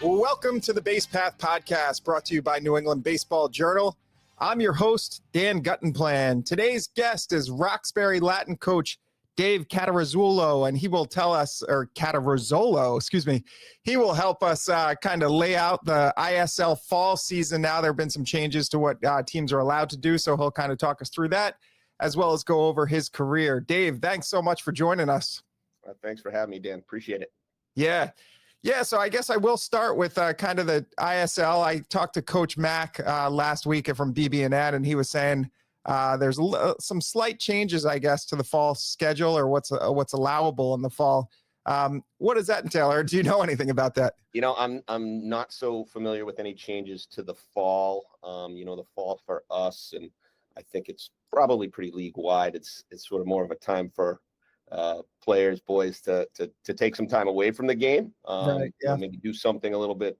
Welcome to the Base Path Podcast, brought to you by New England Baseball Journal. I'm your host, Dan Guttenplan. Today's guest is Roxbury Latin coach Dave Cataruzolo, and he will tell us, or Cataruzolo, excuse me, he will help us kind of lay out the ISL fall season. Now there have been some changes to what teams are allowed to do, so he'll kind of talk us through that, as well as go over his career. Dave, thanks so much for joining us. Thanks for having me, Dan. Appreciate it. Yeah, so I guess I will start with kind of the ISL. I talked to Coach Mack last week from BB&N, and he was saying there's some slight changes, I guess, to the fall schedule or what's allowable in the fall. What does that entail, or do you know anything about that? You know, I'm not so familiar with any changes to the fall. The fall for us, and I think it's probably pretty league-wide. It's sort of more of a time for players, boys, to take some time away from the game, maybe do something a little bit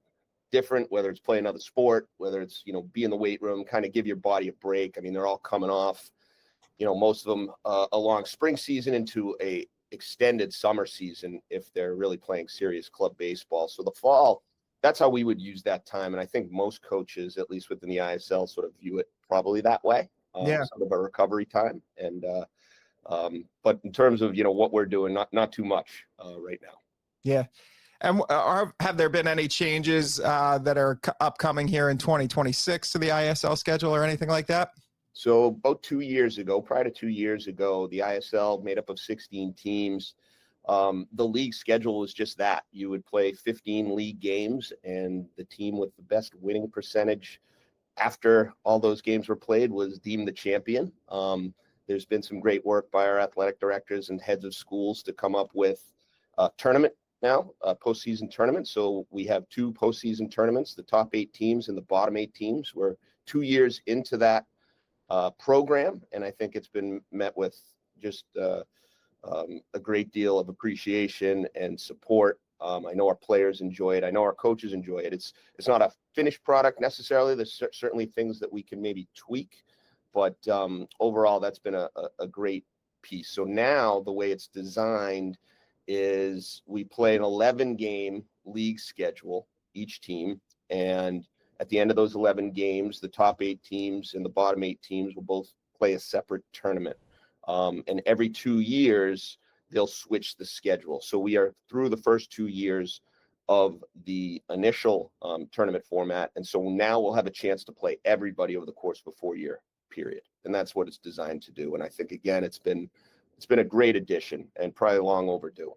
different, whether it's play another sport, whether it's, be in the weight room, kind of give your body a break. I mean, they're all coming off, most of them a long spring season into a extended summer season if they're really playing serious club baseball. So the fall, that's how we would use that time. And I think most coaches, at least within the ISL, sort of view it probably that way, sort of a recovery time. And, but in terms of, what we're doing, not too much right now. Yeah. And have there been any changes that are upcoming here in 2026 to the ISL schedule or anything like that? So about 2 years ago, prior to 2 years ago, the ISL made up of 16 teams. The league schedule was just that. You would play 15 league games, and the team with the best winning percentage after all those games were played was deemed the champion. There's been some great work by our athletic directors and heads of schools to come up with a tournament now, a postseason tournament. So we have 2 postseason tournaments, the top 8 teams and the bottom 8 teams. We're 2 years into that program, and I think it's been met with just a great deal of appreciation and support. I know our players enjoy it. I know our coaches enjoy it. It's not a finished product necessarily. There's certainly things that we can maybe tweak, but overall, that's been a great piece. So now the way it's designed is we play an 11-game league schedule, each team, and at the end of those 11 games, the top 8 teams and the bottom 8 teams will both play a separate tournament. And every 2 years, they'll switch the schedule. So we are through the first 2 years of the initial tournament format. And so now we'll have a chance to play everybody over the course of a 4-year period. And that's what it's designed to do. And I think, again, it's been a great addition and probably long overdue.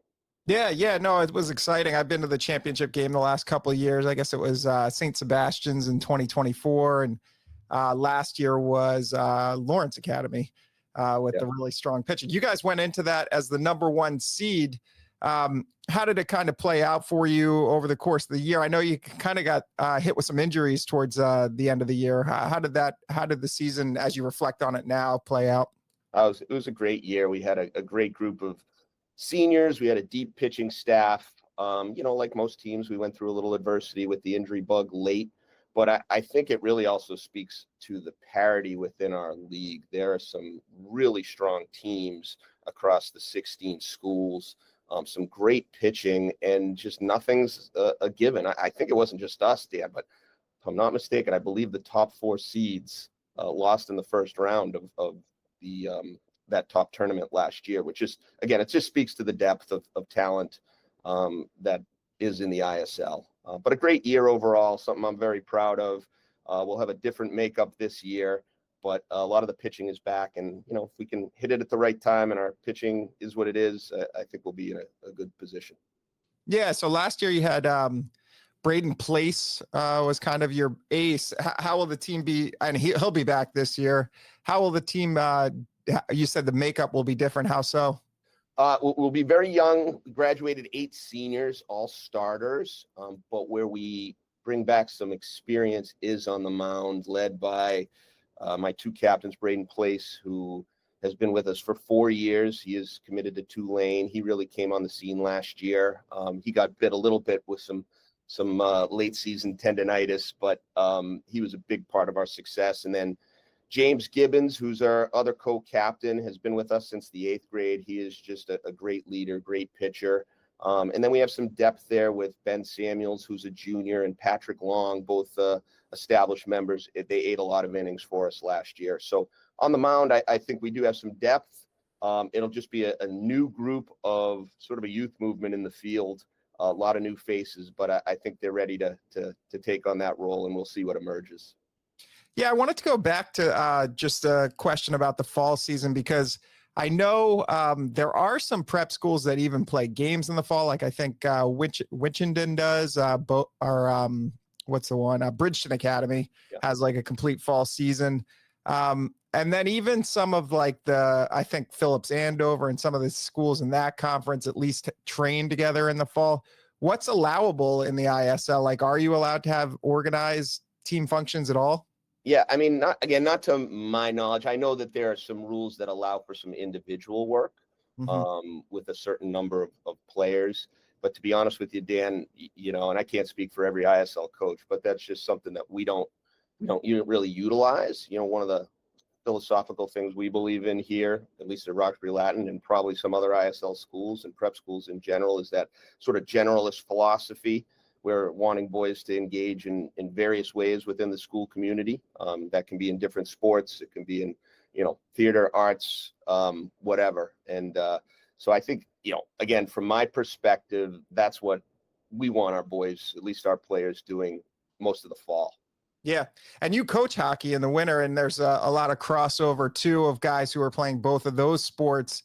Yeah, no, it was exciting. I've been to the championship game the last couple of years. I guess it was St. Sebastian's in 2024, and last year was Lawrence Academy with the really strong pitching. You guys went into that as the number 1 seed. How did it kind of play out for you over the course of the year? I know you kind of got hit with some injuries towards the end of the year. How did the season, as you reflect on it now, play out? It was a great year. We had a great group of seniors. We had a deep pitching staff. Like most teams, we went through a little adversity with the injury bug late, but I think it really also speaks to the parity within our league. There are some really strong teams across the 16 schools, some great pitching, and just nothing's a given. I think it wasn't just us, Dan, but if I'm not mistaken, I believe the top 4 seeds lost in the first round of the that top tournament last year, which is, again, it just speaks to the depth of talent that is in the ISL. But a great year overall, something I'm very proud of. We'll have a different makeup this year, but a lot of the pitching is back. And, if we can hit it at the right time and our pitching is what it is, I think we'll be in a good position. Yeah, so last year you had Braden Place was kind of your ace. How will the team be? And he'll be back this year. How will the team you said the makeup will be different. How so? We'll be very young. We graduated 8 seniors, all starters, but where we bring back some experience is on the mound, led by my 2 captains, Braden Place, who has been with us for 4 years. He is committed to Tulane. He really came on the scene last year. He got bit a little bit with some late season tendonitis, but he was a big part of our success. And then James Gibbons, who's our other co-captain, has been with us since the 8th grade. He is just a great leader, great pitcher. And then we have some depth there with Ben Samuels, who's a junior, and Patrick Long, both established members. They ate a lot of innings for us last year. So on the mound, I think we do have some depth. It'll just be a new group of sort of a youth movement in the field, a lot of new faces, but I think they're ready to take on that role, and we'll see what emerges. Yeah, I wanted to go back to just a question about the fall season, because I know there are some prep schools that even play games in the fall. Like I think Winchendon does, what's the one? Bridgeton Academy has like a complete fall season. And then even some of like I think Phillips Andover and some of the schools in that conference at least train together in the fall. What's allowable in the ISL? Like, are you allowed to have organized team functions at all? Yeah, I mean, not to my knowledge. I know that there are some rules that allow for some individual work with a certain number of players. But to be honest with you, Dan, and I can't speak for every ISL coach, but that's just something that we don't really utilize. One of the philosophical things we believe in here, at least at Roxbury Latin and probably some other ISL schools and prep schools in general, is that sort of generalist philosophy. We're wanting boys to engage in various ways within the school community. That can be in different sports. It can be in, theater, arts, whatever. And so I think, again, from my perspective, that's what we want our boys, at least our players, doing most of the fall. Yeah. And you coach hockey in the winter, and there's a lot of crossover too of guys who are playing both of those sports.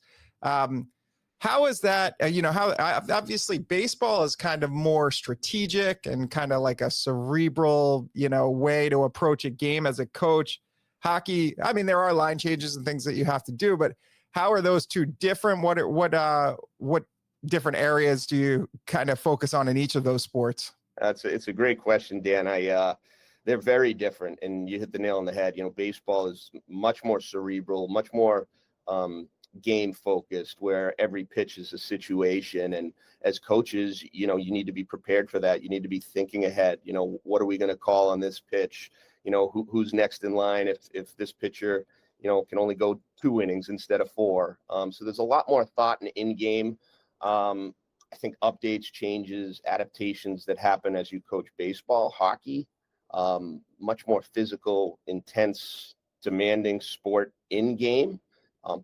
How is that? Obviously baseball is kind of more strategic and kind of like a cerebral, way to approach a game as a coach. Hockey, I mean, there are line changes and things that you have to do, but how are those two different? What different areas do you kind of focus on in each of those sports? It's a great question, Dan. They're very different, and you hit the nail on the head. Baseball is much more cerebral, much more game focused, where every pitch is a situation. And as coaches, you need to be prepared for that. You need to be thinking ahead. What are we going to call on this pitch? Who's next in line if this pitcher, can only go 2 innings instead of 4. So there's a lot more thought in game. I think updates, changes, adaptations that happen as you coach baseball. Hockey, much more physical, intense, demanding sport in game.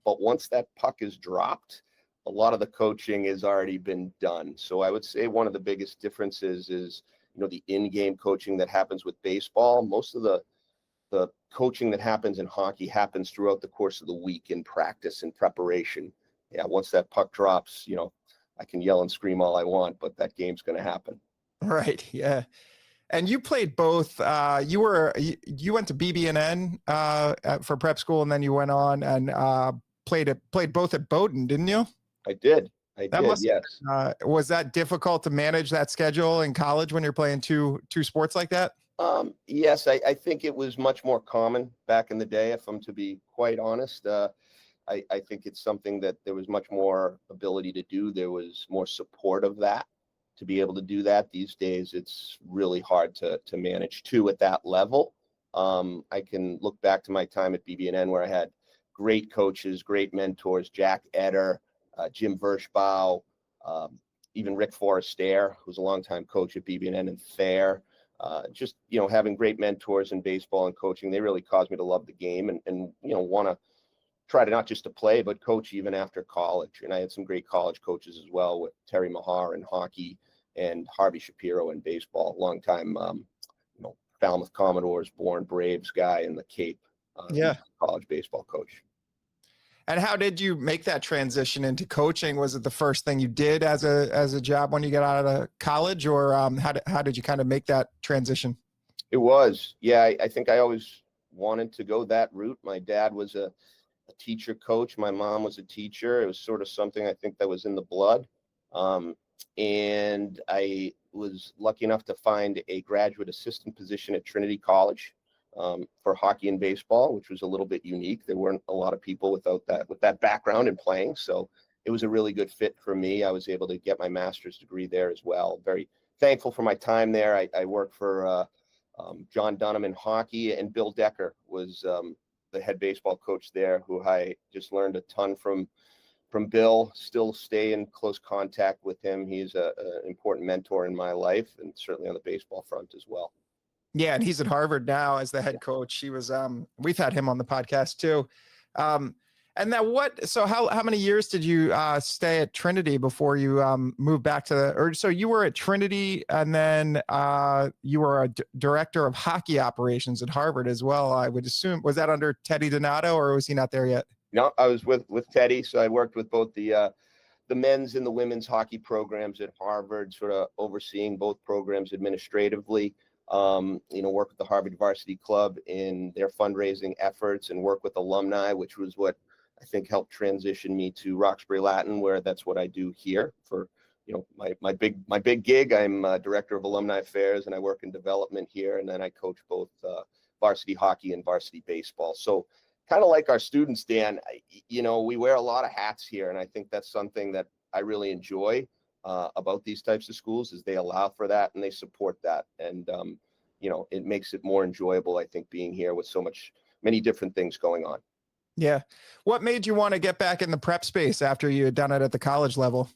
But once that puck is dropped, a lot of the coaching has already been done. So I would say one of the biggest differences is, the in-game coaching that happens with baseball. Most of the coaching that happens in hockey happens throughout the course of the week in practice and preparation. Yeah, once that puck drops, I can yell and scream all I want, but that game's going to happen. Right. Yeah. And you played both. You went to BB&N for prep school, and then you went on and played both at Bowdoin, didn't you? I did. Yes. Was that difficult to manage that schedule in college when you're playing two sports like that? Yes, I think it was much more common back in the day, if I'm to be quite honest. I think it's something that there was much more ability to do. There was more support of that, to be able to do that. These days, it's really hard to manage 2 at that level. I can look back to my time at BB&N, where I had great coaches, great mentors, Jack Eder, Jim Vershbow, even Rick Forrester, who's a longtime coach at BB&N and Thayer. Just, having great mentors in baseball and coaching, they really caused me to love the game and want to try to not just to play, but coach even after college. And I had some great college coaches as well, with Terry Mahar in hockey and Harvey Shapiro in baseball, longtime, Falmouth Commodores, Bourne Braves guy in the Cape, college baseball coach. And how did you make that transition into coaching? Was it the first thing you did as a job when you got out of college, or how did you kind of make that transition? It was, yeah. I think I always wanted to go that route. My dad was a teacher coach. My mom was a teacher. It was sort of something I think that was in the blood. And I was lucky enough to find a graduate assistant position at Trinity College for hockey and baseball, which was a little bit unique. There weren't a lot of people with that background in playing. So it was a really good fit for me. I was able to get my master's degree there as well. Very thankful for my time there. I worked for John Dunham in hockey, and Bill Decker was the head baseball coach there, who I just learned a ton from Bill. Still stay in close contact with him. He's an important mentor in my life, and certainly on the baseball front as well. Yeah, and he's at Harvard now as the head coach. He was we've had him on the podcast too. And now so how many years did you stay at Trinity before you moved back so you were at Trinity, and then you were a director of hockey operations at Harvard as well, I would assume. Was that under Teddy Donato, or was he not there yet? No, I was with Teddy. So I worked with both the men's and the women's hockey programs at Harvard, sort of overseeing both programs administratively. Work with the Harvard Varsity Club in their fundraising efforts, and work with alumni, which was what I think helped transition me to Roxbury Latin, where that's what I do here for, my big gig. I'm director of alumni affairs, and I work in development here, and then I coach both varsity hockey and varsity baseball. So kind of like our students, Dan, we wear a lot of hats here, and I think that's something that I really enjoy about these types of schools, is they allow for that and they support that. And, it makes it more enjoyable, I think, being here with many different things going on. Yeah. What made you want to get back in the prep space after you had done it at the college level?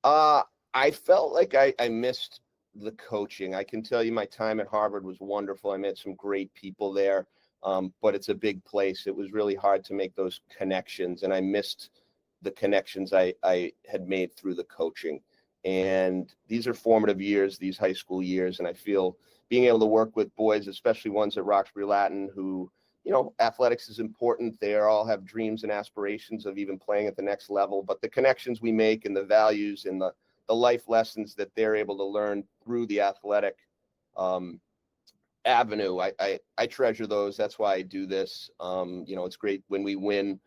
I felt like I missed the coaching. I can tell you my time at Harvard was wonderful. I met some great people there, but it's a big place. It was really hard to make those connections, and I missed the connections I had made through the coaching. And these are formative years, these high school years, and I feel being able to work with boys, especially ones at Roxbury Latin, who, athletics is important. They all have dreams and aspirations of even playing at the next level, but the connections we make and the values and the life lessons that they're able to learn through the athletic avenue, I treasure those. That's why I do this. It's great when we win,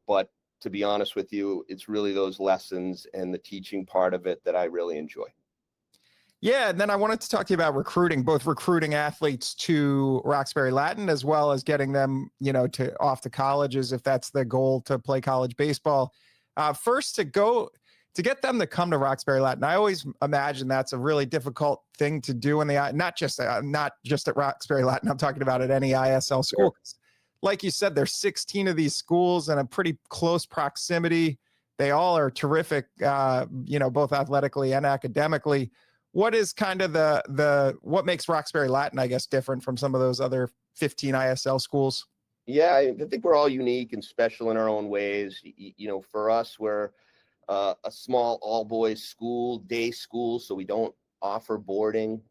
but to be honest with you, it's really those lessons and the teaching part of it that I really enjoy. Yeah, and then I wanted to talk to you about recruiting, both recruiting athletes to Roxbury Latin as well as getting them, off to colleges, if that's the goal, to play college baseball. First, to get them to come to Roxbury Latin, I always imagine that's a really difficult thing to do in the not just at Roxbury Latin. I'm talking about at any ISL school. Sure. Like you said, there's 16 of these schools in a pretty close proximity. They all are terrific, both athletically and academically. What is kind of what makes Roxbury Latin, I guess, different from some of those other 15 ISL schools? Yeah, I think we're all unique and special in our own ways. For us, we're a small all-boys school, day school, so we don't offer boarding.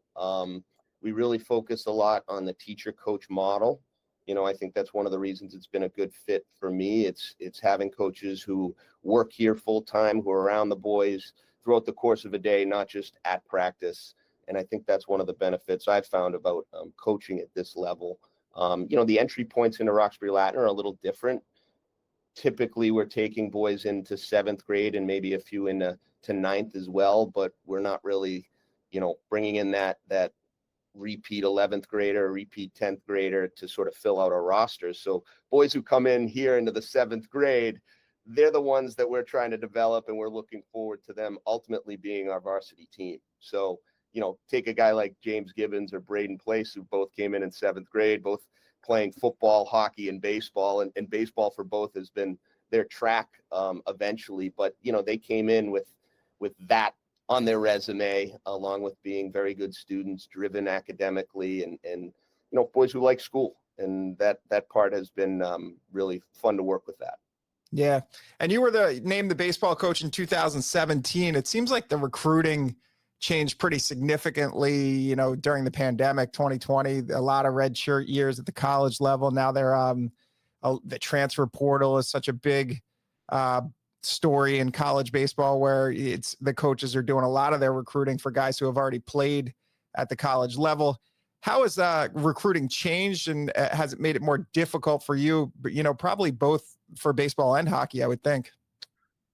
We really focus a lot on the teacher-coach model. I think that's one of the reasons it's been a good fit for me. It's having coaches who work here full-time, who are around the boys throughout the course of a day, not just at practice. And I think that's one of the benefits I've found about coaching at this level. The entry points into Roxbury Latin are a little different. Typically, we're taking boys into 7th grade and maybe a few into ninth as well, but we're not really, bringing in that repeat 11th grader, repeat 10th grader to sort of fill out our rosters. So boys who come in here into the 7th grade, they're the ones that we're trying to develop, and we're looking forward to them ultimately being our varsity team. So, take a guy like James Gibbons or Braden Place, who both came in 7th grade, both playing football, hockey, and baseball, and baseball for both has been their track eventually. But, they came in with that on their resume, along with being very good students, driven academically, and boys who like school. And that part has been really fun to work with that. Yeah. And you were named the baseball coach in 2017. It seems like the recruiting changed pretty significantly, during the pandemic, 2020, a lot of red shirt years at the college level. Now the transfer portal is such a big story in college baseball, where the coaches are doing a lot of their recruiting for guys who have already played at the college level. How has recruiting changed, and has it made it more difficult for you? But, probably both for baseball and hockey, I would think.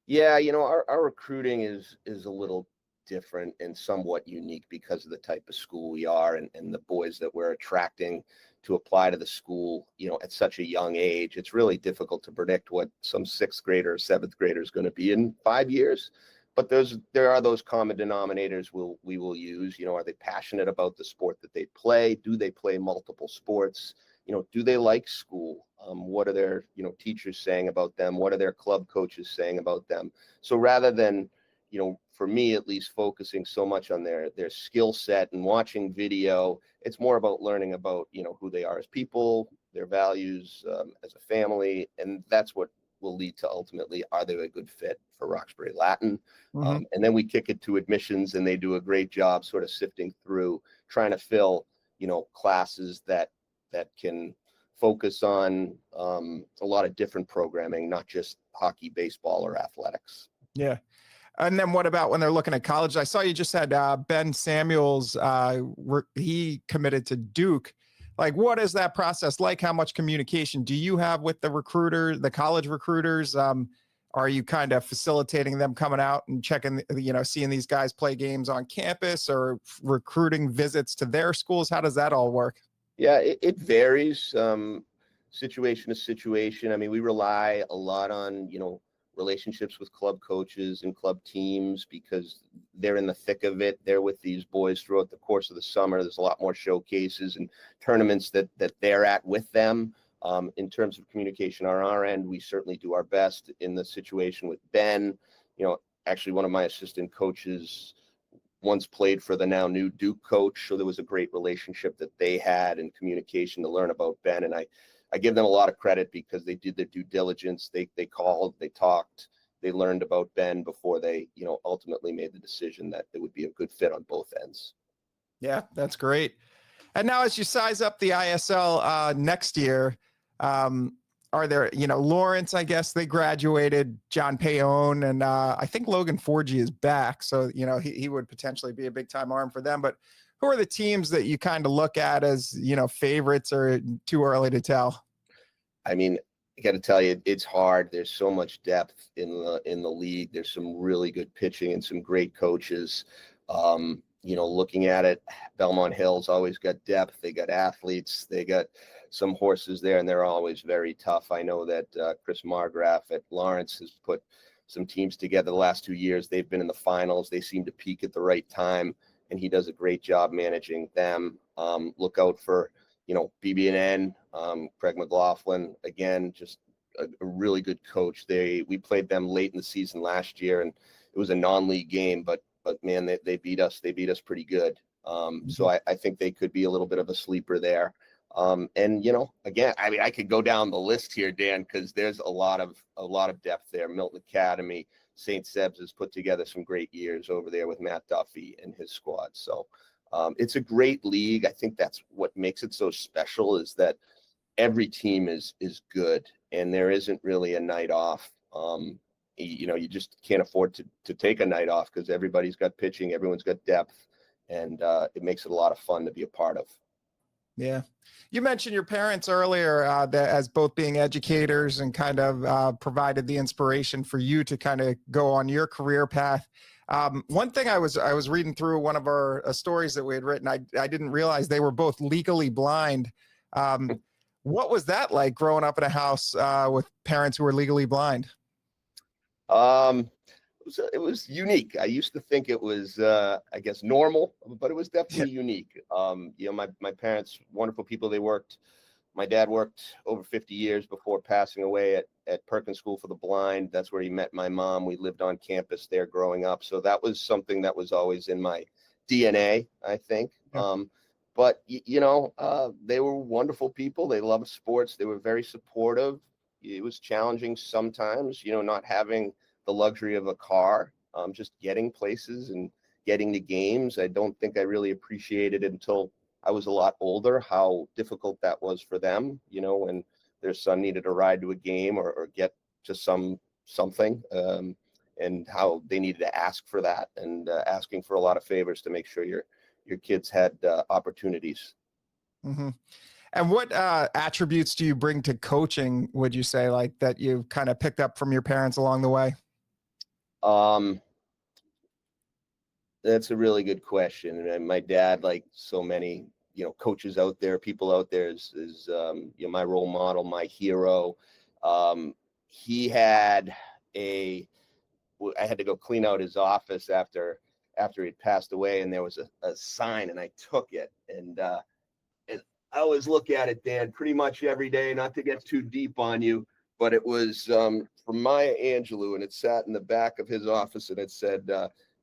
Yeah, our recruiting is a little different and somewhat unique because of the type of school we are, and the boys that we're attracting to apply to the school, at such a young age. It's really difficult to predict what some 6th grader or 7th grader is going to be in 5 years. But there are those common denominators we will use. Are they passionate about the sport that they play? Do they play multiple sports? do they like school? What are their, teachers saying about them? What are their club coaches saying about them? So rather than, for me at least, focusing so much on their skill set and watching video, it's more about learning about, who they are as people, their values as a family. And that's what will lead to ultimately, are they a good fit for Roxbury Latin? Mm-hmm. And then we kick it to admissions, and they do a great job sort of sifting through, trying to fill, classes that can focus on a lot of different programming, not just hockey, baseball, or athletics. Yeah. And then what about when they're looking at college? I saw you just had Ben Samuels. He committed to Duke. Like, what is that process like? How much communication do you have with the college recruiters? Are you kind of facilitating them coming out and checking, seeing these guys play games on campus, or recruiting visits to their schools? How does that all work? Yeah, it varies situation to situation. I mean, we rely a lot on, relationships with club coaches and club teams, because they're in the thick of it. They're with these boys throughout the course of the summer. There's a lot more showcases and tournaments that they're at with them. In terms of communication on our end, we certainly do our best. In the situation with Ben, actually one of my assistant coaches once played for the now new Duke coach. So there was a great relationship that they had in communication to learn about Ben. And I give them a lot of credit, because they did their due diligence. They called, they talked, they learned about Ben before they, ultimately made the decision that it would be a good fit on both ends. Yeah, that's great. And now, as you size up the ISL next year, are there, Lawrence, I guess they graduated, John Payon, and I think Logan Forgy is back. So, he would potentially be a big time arm for them. But who are the teams that you kind of look at as, favorites, or too early to tell? I mean, I got to tell you, it's hard. There's so much depth in the league. There's some really good pitching and some great coaches. Looking at it, Belmont Hill's always got depth. They got athletes. They got some horses there, and they're always very tough. I know that Chris Margraf at Lawrence has put some teams together the last 2 years. They've been in the finals. They seem to peak at the right time, and he does a great job managing them. Look out for, BB&N, Craig McLaughlin, again, just a really good coach. We played them late in the season last year, and it was a non-league game, but man, they beat us. They beat us pretty good. So I think they could be a little bit of a sleeper there. And again, I mean, I could go down the list here, Dan, because there's a lot of depth there. Milton Academy, St. Seb's has put together some great years over there with Matt Duffy and his squad. So it's a great league. I think that's what makes it so special, is that every team is good, and there isn't really a night off. You just can't afford to take a night off, because everybody's got pitching, everyone's got depth, and it makes it a lot of fun to be a part of. Yeah. You mentioned your parents earlier, that as both being educators, and kind of provided the inspiration for you to kind of go on your career path. One thing I was reading through one of our stories that we had written, I didn't realize they were both legally blind. What was that like, growing up in a house with parents who were legally blind? It was unique. I used to think it was, I guess, normal, but it was definitely unique. My parents, wonderful people. My dad worked over 50 years before passing away at Perkins School for the Blind. That's where he met my mom. We lived on campus there growing up. So that was something that was always in my DNA, I think. Yeah. But they were wonderful people. They loved sports. They were very supportive. It was challenging sometimes, not having the luxury of a car, just getting places and getting to games. I don't think I really appreciated it until I was a lot older, how difficult that was for them, when their son needed a ride to a game or get to something, and how they needed to ask for that, and asking for a lot of favors to make sure your kids had opportunities. Mm-hmm. And what attributes do you bring to coaching, would you say, like, that you kind of picked up from your parents along the way? That's a really good question. And my dad, like so many, coaches out there, people out there, is my role model, my hero. He had I had to go clean out his office after he'd passed away, and there was a sign, and I took it, and I always look at it, Dan, pretty much every day, not to get too deep on you, but it was from Maya Angelou, and it sat in the back of his office, and it said,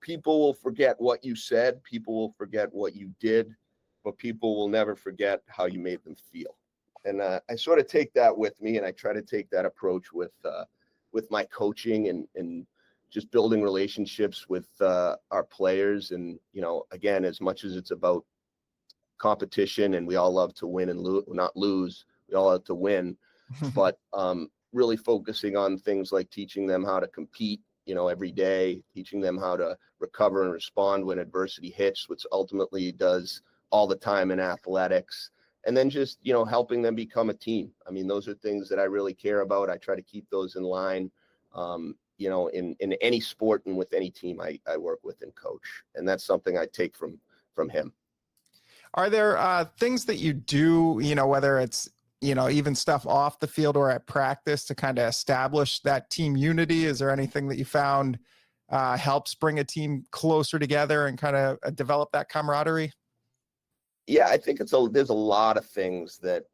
people will forget what you said, people will forget what you did, but people will never forget how you made them feel. And I sort of take that with me, and I try to take that approach with my coaching and just building relationships with our players. And, you know, again, as much as it's about competition and we all love to win and not lose, we all love to win, but really focusing on things like teaching them how to compete, you know, every day, teaching them how to recover and respond when adversity hits, which ultimately does all the time in athletics. And then just, you know, helping them become a team. I mean, those are things that I really care about. I try to keep those in line, you know, in any sport and with any team I work with and coach. And that's something I take from him. Are there things that you do, you know, whether it's, you know, even stuff off the field or at practice to kind of establish that team unity? Is there anything that you found helps bring a team closer together and kind of develop that camaraderie? Yeah, I think there's a lot of things that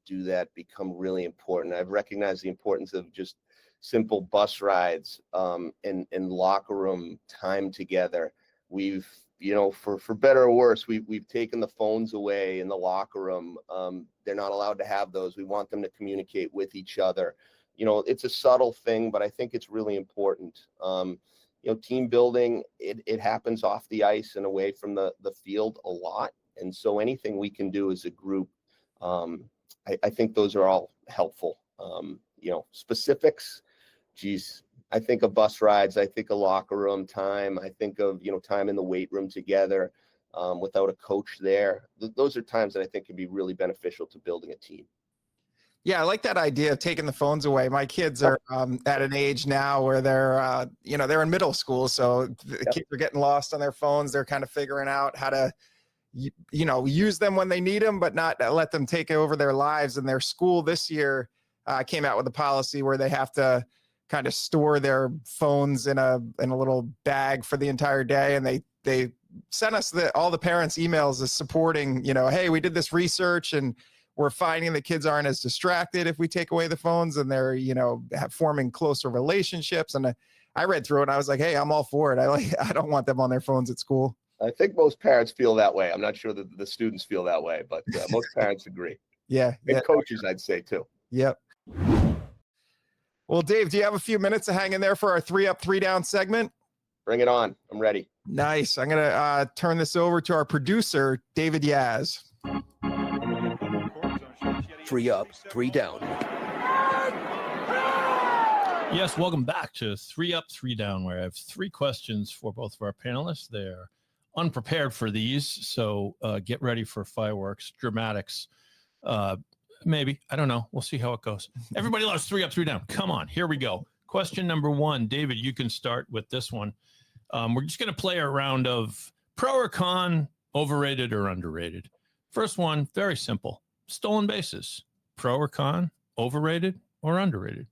do that become really important. I've recognized the importance of just simple bus rides and locker room time together. We've, you know, for better or worse, we've taken the phones away in the locker room. They're not allowed to have those. We want them to communicate with each other. You know, it's a subtle thing, but I think it's really important. You know, team building, it happens off the ice and away from the field a lot. And so anything we can do as a group, I think those are all helpful. You know, specifics, geez, I think of bus rides, I think of locker room time, I think of, you know, time in the weight room together without a coach there. Those are times that I think can be really beneficial to building a team. Yeah, I like that idea of taking the phones away. My kids are at an age now where they're, you know, they're in middle school. So the kids are getting lost on their phones. They're kind of figuring out how to, you know, use them when they need them, but not let them take over their lives. And their school this year came out with a policy where they have to kind of store their phones in a little bag for the entire day. And they sent us all the parents' emails as supporting, you know, hey, we did this research and we're finding that kids aren't as distracted if we take away the phones, and they're, you know, forming closer relationships. And I read through it and I was like, hey, I'm all for it. I don't want them on their phones at school. I think most parents feel that way. I'm not sure that the students feel that way, but most parents agree. Yeah. And coaches, I'd say too. Yep. Well, Dave, do you have a few minutes to hang in there for our 3 Up, 3 Down segment? Bring it on. I'm ready. Nice. I'm going to turn this over to our producer, David Yaz. 3 Up, 3 Down. Yes, welcome back to 3 Up, 3 Down, where I have 3 questions for both of our panelists. They're unprepared for these, so get ready for fireworks, dramatics, maybe. I don't know. We'll see how it goes. Everybody loves 3 Up, 3 Down. Come on, here we go. Question number 1. David, you can start with this one. We're just going to play a round of pro or con, overrated or underrated. First one, very simple. Stolen bases. Pro or con, overrated or underrated?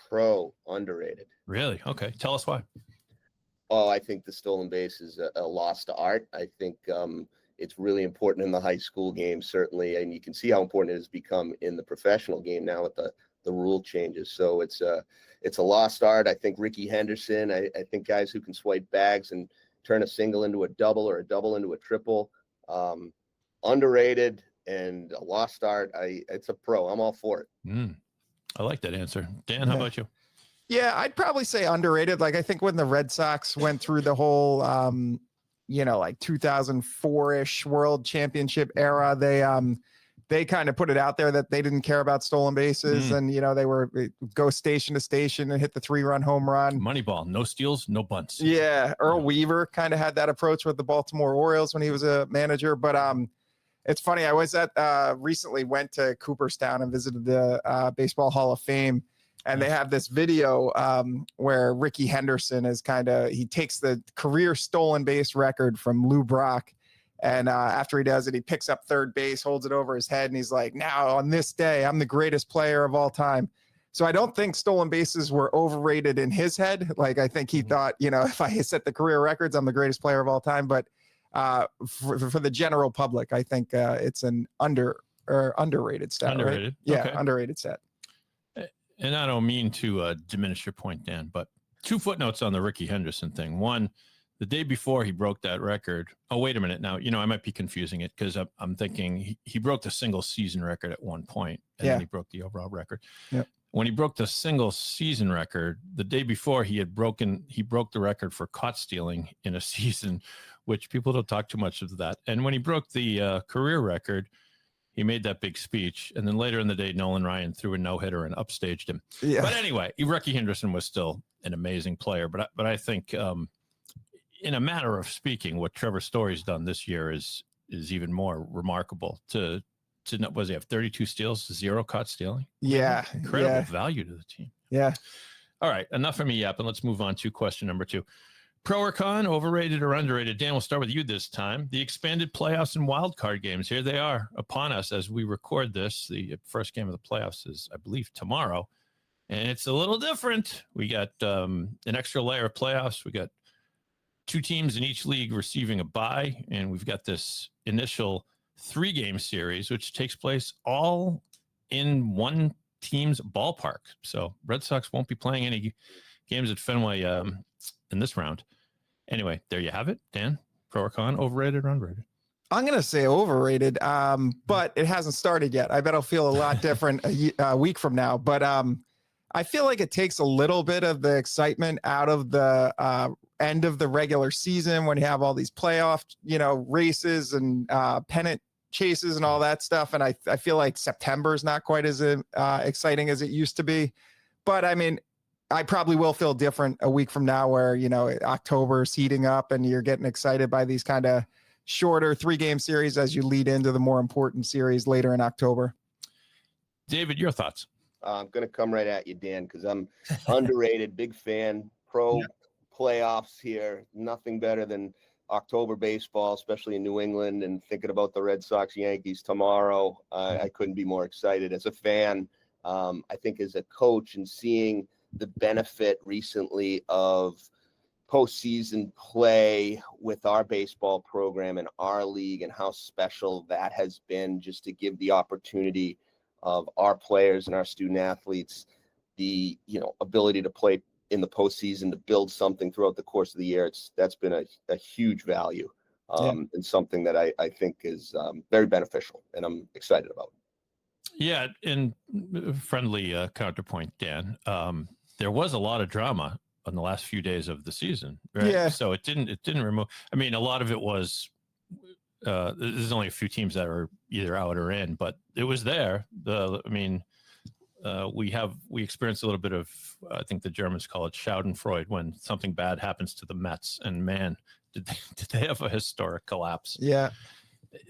Pro, underrated. Really? Okay. Tell us why. Oh, I think the stolen base is a lost art. I think it's really important in the high school game, certainly, and you can see how important it has become in the professional game now with the rule changes. So it's a lost art. I think Ricky Henderson, I think guys who can swipe bags and turn a single into a double or a double into a triple, underrated and a lost art. It's a pro. I'm all for it. I like that answer. Dan, how about you? Yeah, I'd probably say underrated. Like, I think when the Red Sox went through the whole, you know, like 2004-ish World Championship era, they kind of put it out there that they didn't care about stolen bases. And, you know, they were go station to station and hit the 3-run home run. Moneyball, no steals, no bunts. Yeah. Earl Weaver kind of had that approach with the Baltimore Orioles when he was a manager. But it's funny. I was recently went to Cooperstown and visited the Baseball Hall of Fame. And they have this video where Ricky Henderson he takes the career stolen base record from Lou Brock. And after he does it, he picks up third base, holds it over his head, and he's like, now on this day, I'm the greatest player of all time. So I don't think stolen bases were overrated in his head. Like, I think he thought, you know, if I set the career records, I'm the greatest player of all time. But For the general public, I think it's an underrated stat. Underrated. Right? Yeah, Okay. underrated stat. And I don't mean to diminish your point, Dan, but 2 footnotes on the Ricky Henderson thing. One, the day before he broke that record. Oh, wait a minute. Now, I might be confusing it because I'm thinking he broke the single season record at one point, and then he broke the overall record. Yep. When he broke the single season record, the day before he broke the record for caught stealing in a season, which people don't talk too much of that. And when he broke the career record, he made that big speech. And then later in the day, Nolan Ryan threw a no-hitter and upstaged him. Yeah. But anyway, Ricky Henderson was still an amazing player. But I think in a matter of speaking, what Trevor Story's done this year is even more remarkable. Was he have 32 steals, 0 caught stealing? Yeah. Incredible value to the team. Yeah. All right. Enough of me yapping. Let's move on to question number 2. Pro or con, overrated or underrated? Dan, we'll start with you this time. The expanded playoffs and wild card games. Here they are upon us as we record this. The first game of the playoffs is, I believe, tomorrow. And it's a little different. We got an extra layer of playoffs. We got 2 teams in each league receiving a bye. And we've got this initial 3-game series, which takes place all in one team's ballpark. So Red Sox won't be playing any games at Fenway in this round. Anyway, there you have it. Dan, pro or con, overrated or underrated? I'm going to say overrated, but it hasn't started yet. I bet I'll feel a lot different a week from now. But I feel like it takes a little bit of the excitement out of the end of the regular season when you have all these playoff, races and pennant chases and all that stuff. And I feel like September is not quite as exciting as it used to be. But I mean, I probably will feel different a week from now where, October is heating up and you're getting excited by these kind of shorter 3-game series as you lead into the more important series later in October. David, your thoughts? I'm going to come right at you, Dan, because I'm underrated, big fan, playoffs here. Nothing better than October baseball, especially in New England, and thinking about the Red Sox Yankees tomorrow. I couldn't be more excited as a fan. I think as a coach and seeing the benefit recently of postseason play with our baseball program and our league and how special that has been, just to give the opportunity of our players and our student athletes the ability to play in the postseason, to build something throughout the course of the year. That's been a huge value and something that I think is very beneficial and I'm excited about. Yeah, in friendly counterpoint, Dan, there was a lot of drama on the last few days of the season, right? Yeah. So it didn't remove. I mean, a lot of it was. There's only a few teams that are either out or in, but it was there. We experienced a little bit of, I think the Germans call it Schadenfreude, when something bad happens to the Mets, and man, did they have a historic collapse? Yeah.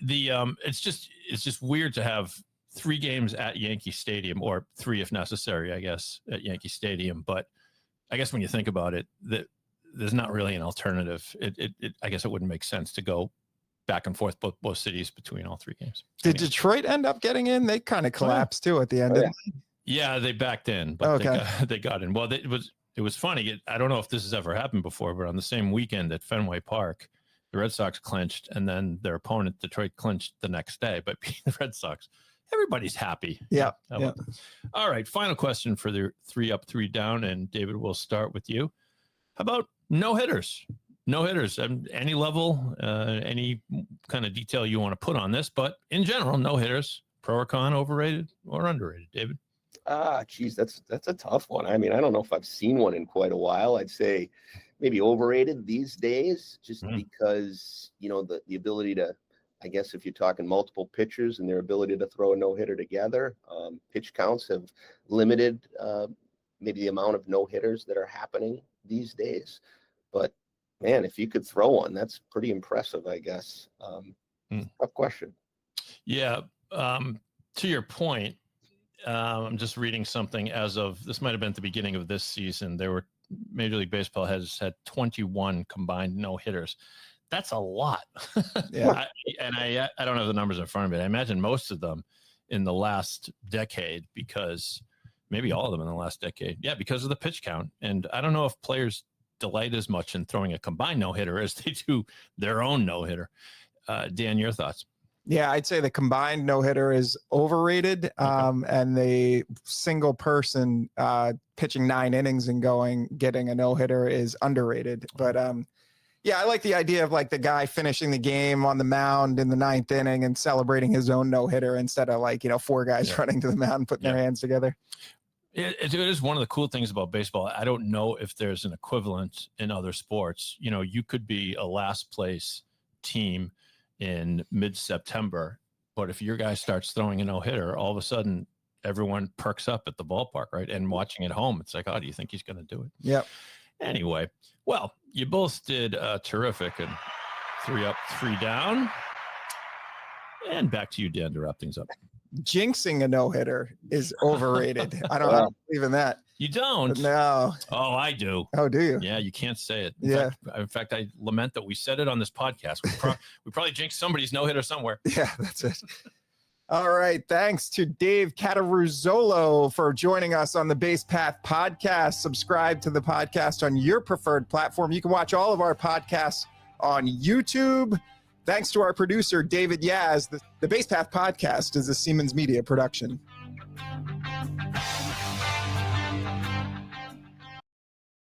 It's just weird to have 3 games at Yankee Stadium, or 3 if necessary, I guess, at Yankee Stadium. But I guess when you think about it, that there's not really an alternative. I guess it wouldn't make sense to go back and forth both cities between all 3 games. Did Detroit end up getting in? They kind of collapsed too at the end. Yeah, they backed in, but okay. they got in. Well, it was funny. I don't know if this has ever happened before, but on the same weekend at Fenway Park, the Red Sox clinched, and then their opponent, Detroit, clinched the next day. But being the Red Sox, everybody's happy. Yeah. All right. Final question for the 3 up, 3 down. And David, we'll start with you. How about no hitters? No hitters, any level, any kind of detail you want to put on this, but in general, no hitters, pro or con, overrated or underrated, David? Geez, that's a tough one. I mean, I don't know if I've seen one in quite a while. I'd say maybe overrated these days, just because, the ability to, I guess if you're talking multiple pitchers and their ability to throw a no-hitter together, pitch counts have limited maybe the amount of no-hitters that are happening these days. But man, if you could throw one, that's pretty impressive, I guess. Tough question. Yeah. To your point, I'm just reading something as of, this might've been at the beginning of this season. Major League Baseball has had 21 combined no hitters. That's a lot. Yeah. I don't have the numbers in front of me. I imagine most of them in the last decade, because maybe all of them in the last decade. Yeah. Because of the pitch count. And I don't know if players delight as much in throwing a combined no-hitter as they do their own no-hitter. Dan, your thoughts? Yeah, I'd say the combined no-hitter is overrated, and the single person pitching 9 innings and getting a no-hitter is underrated. But yeah, I like the idea of like the guy finishing the game on the mound in the 9th inning and celebrating his own no-hitter instead of like, 4 guys running to the mound, putting their hands together. It is one of the cool things about baseball. I don't know if there's an equivalent in other sports. You could be a last place team in mid-September, but if your guy starts throwing a no-hitter, all of a sudden everyone perks up at the ballpark, right? And watching at home, it's like, oh, do you think he's going to do it? Yep. Anyway, well, you both did terrific, and 3 up, 3 down. And back to you, Dan, to wrap things up. Jinxing a no-hitter is overrated. I don't believe in that. You don't? No. Oh, I do. Oh, do you? Yeah, you can't say it. Yeah. In fact, I lament that we said it on this podcast. We probably jinxed somebody's no-hitter somewhere. Yeah, that's it. All right. Thanks to Dave Cataruzolo for joining us on the Base Path podcast. Subscribe to the podcast on your preferred platform. You can watch all of our podcasts on YouTube. Thanks to our producer, David Yaz. The Base Path podcast is a Siemens Media production.